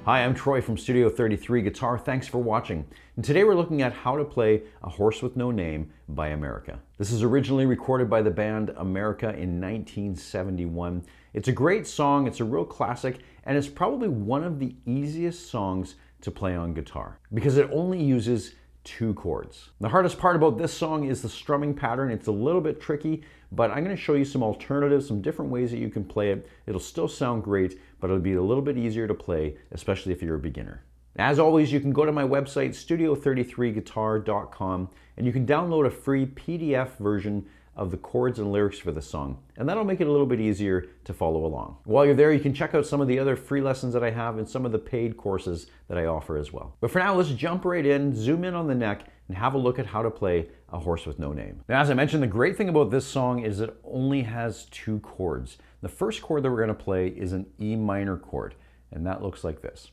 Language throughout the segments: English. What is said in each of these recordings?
Hi, I'm Troy from Studio 33 Guitar. Thanks for watching. And today we're looking at how to play A Horse with No Name by America. This is originally recorded by the band America in 1971. It's a great song, it's a real classic, and it's probably one of the easiest songs to play on guitar because it only uses 2 chords. The hardest part about this song is the strumming pattern. It's a little bit tricky, but I'm going to show you some alternatives, some different ways that you can play it. It'll still sound great, but it'll be a little bit easier to play, especially if you're a beginner. As always, you can go to my website, studio33guitar.com, and you can download a free PDF version of the chords and lyrics for the song, and that'll make it a little bit easier to follow along. While you're there, you can check out some of the other free lessons that I have and some of the paid courses that I offer as well. But for now, let's jump right in, zoom in on the neck, and have a look at how to play A Horse with No Name. Now, as I mentioned, the great thing about this song is it only has 2 chords. The first chord that we're going to play is an E minor chord, and that looks like this.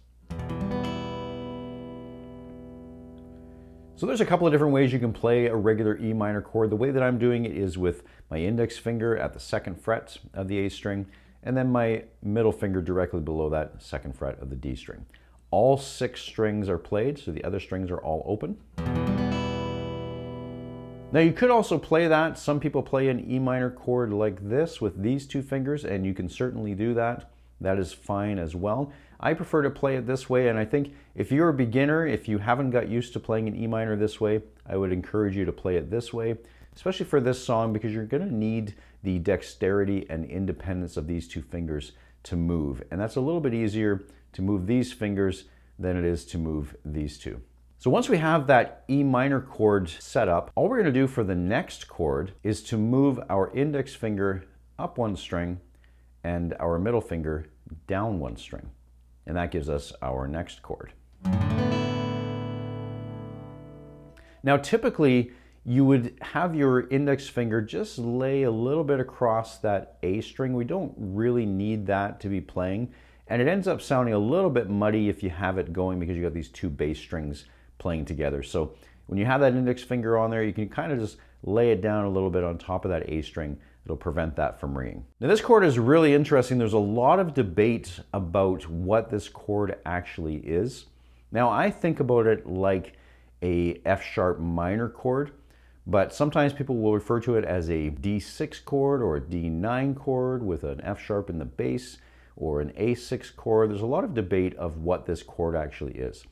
So there's a couple of different ways you can play a regular E minor chord. The way that I'm doing it is with my index finger at the 2nd fret of the A string, and then my middle finger directly below that 2nd fret of the D string. All 6 strings are played, so the other strings are all open. Now you could also play that. Some people play an E minor chord like this with these 2 fingers, and you can certainly do that. That is fine as well. I prefer to play it this way, and I think if you're a beginner, if you haven't got used to playing an E minor this way, I would encourage you to play it this way, especially for this song, because you're going to need the dexterity and independence of these 2 fingers to move. And that's a little bit easier to move these fingers than it is to move these 2. So once we have that E minor chord set up, all we're going to do for the next chord is to move our index finger up 1 string and our middle finger down 1 string. And that gives us our next chord. Now typically you would have your index finger just lay a little bit across that A string. We don't really need that to be playing, and it ends up sounding a little bit muddy if you have it going because you got these 2 bass strings playing together. So when you have that index finger on there, you can kind of just lay it down a little bit on top of that A string. It'll prevent that from ringing. Now this chord is really interesting. There's a lot of debate about what this chord actually is. Now I think about it like a F sharp minor chord, but sometimes people will refer to it as a D6 chord or a D9 chord with an F sharp in the bass, or an A6 chord. There's a lot of debate of what this chord actually is.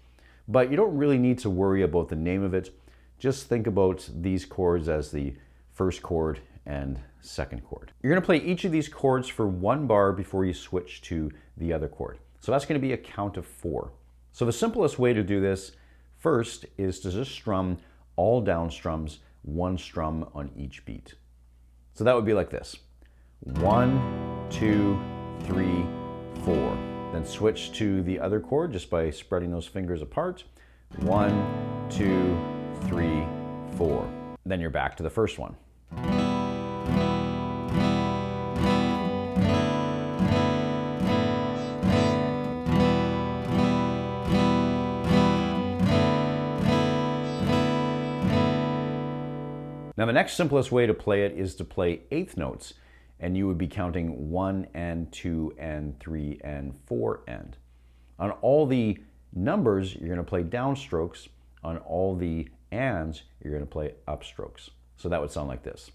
But you don't really need to worry about the name of it. Just think about these chords as the first chord and second chord. You're going to play each of these chords for 1 bar before you switch to the other chord. So that's going to be a count of 4. So the simplest way to do this first is to just strum all down strums, 1 strum on each beat. So that would be like this. 1, 2, 3, 4. Then switch to the other chord just by spreading those fingers apart. 1, 2, 3, 4. Then you're back to the first one. Now the next simplest way to play it is to play 8th notes, and you would be counting 1 and 2 and 3 and 4 and. On all the numbers, you're going to play downstrokes. On all the ands, you're going to play upstrokes. So that would sound like this.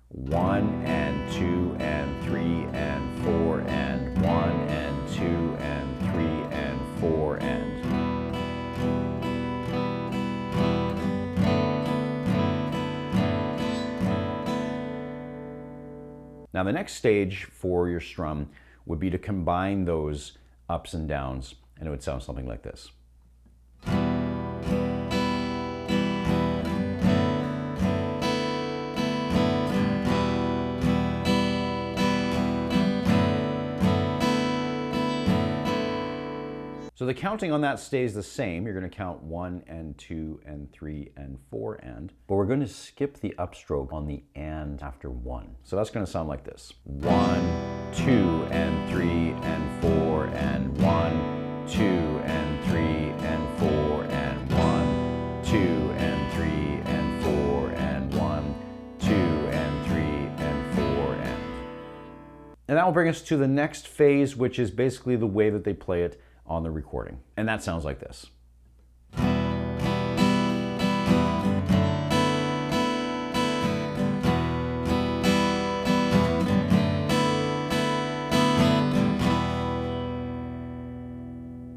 1 and 2 and 3 and 4 and 1 and 2 and 3 and 4 and. Now the next stage for your strum would be to combine those ups and downs, and it would sound something like this. So the counting on that stays the same. You're going to count 1 and 2 and 3 and 4 and, but we're going to skip the upstroke on the and after 1. So that's going to sound like this. 1, 2 and 3 and 4 and 1, 2 and 3 and 4 and 1, 2 and 3 and 4 and 1, 2 and 3 and 4 and. And that will bring us to the next phase, which is basically the way that they play it on the recording. And that sounds like this.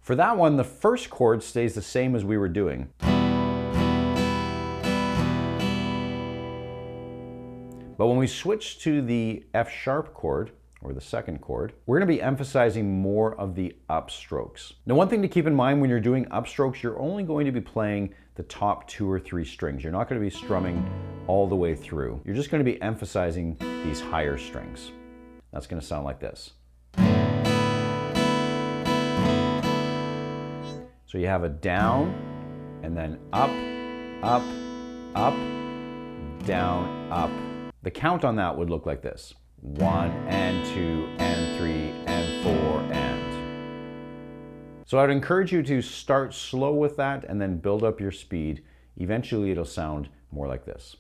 For that one, the first chord stays the same as we were doing. But when we switch to the F sharp chord, or the second chord, we're going to be emphasizing more of the upstrokes. Now, one thing to keep in mind when you're doing upstrokes, you're only going to be playing the top 2 or 3 strings. You're not going to be strumming all the way through. You're just going to be emphasizing these higher strings. That's going to sound like this. So you have a down, and then up, up, up, down, up. The count on that would look like this. 1 and 2 and 3 and 4 and. So I'd encourage you to start slow with that and then build up your speed. Eventually it'll sound more like this.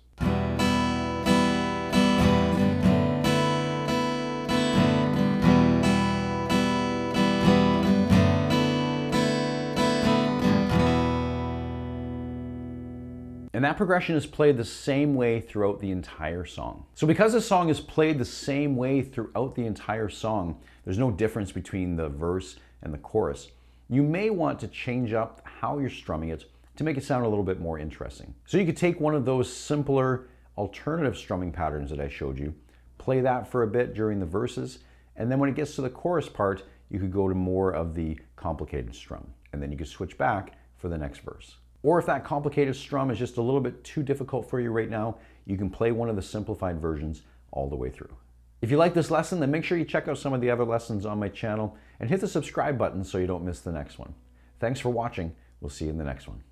And that progression is played the same way throughout the entire song. So because the song is played the same way throughout the entire song, there's no difference between the verse and the chorus. You may want to change up how you're strumming it to make it sound a little bit more interesting. So you could take one of those simpler alternative strumming patterns that I showed you, play that for a bit during the verses, and then when it gets to the chorus part, you could go to more of the complicated strum, and then you could switch back for the next verse. Or if that complicated strum is just a little bit too difficult for you right now, you can play one of the simplified versions all the way through. If you like this lesson, then make sure you check out some of the other lessons on my channel and hit the subscribe button so you don't miss the next one. Thanks for watching. We'll see you in the next one.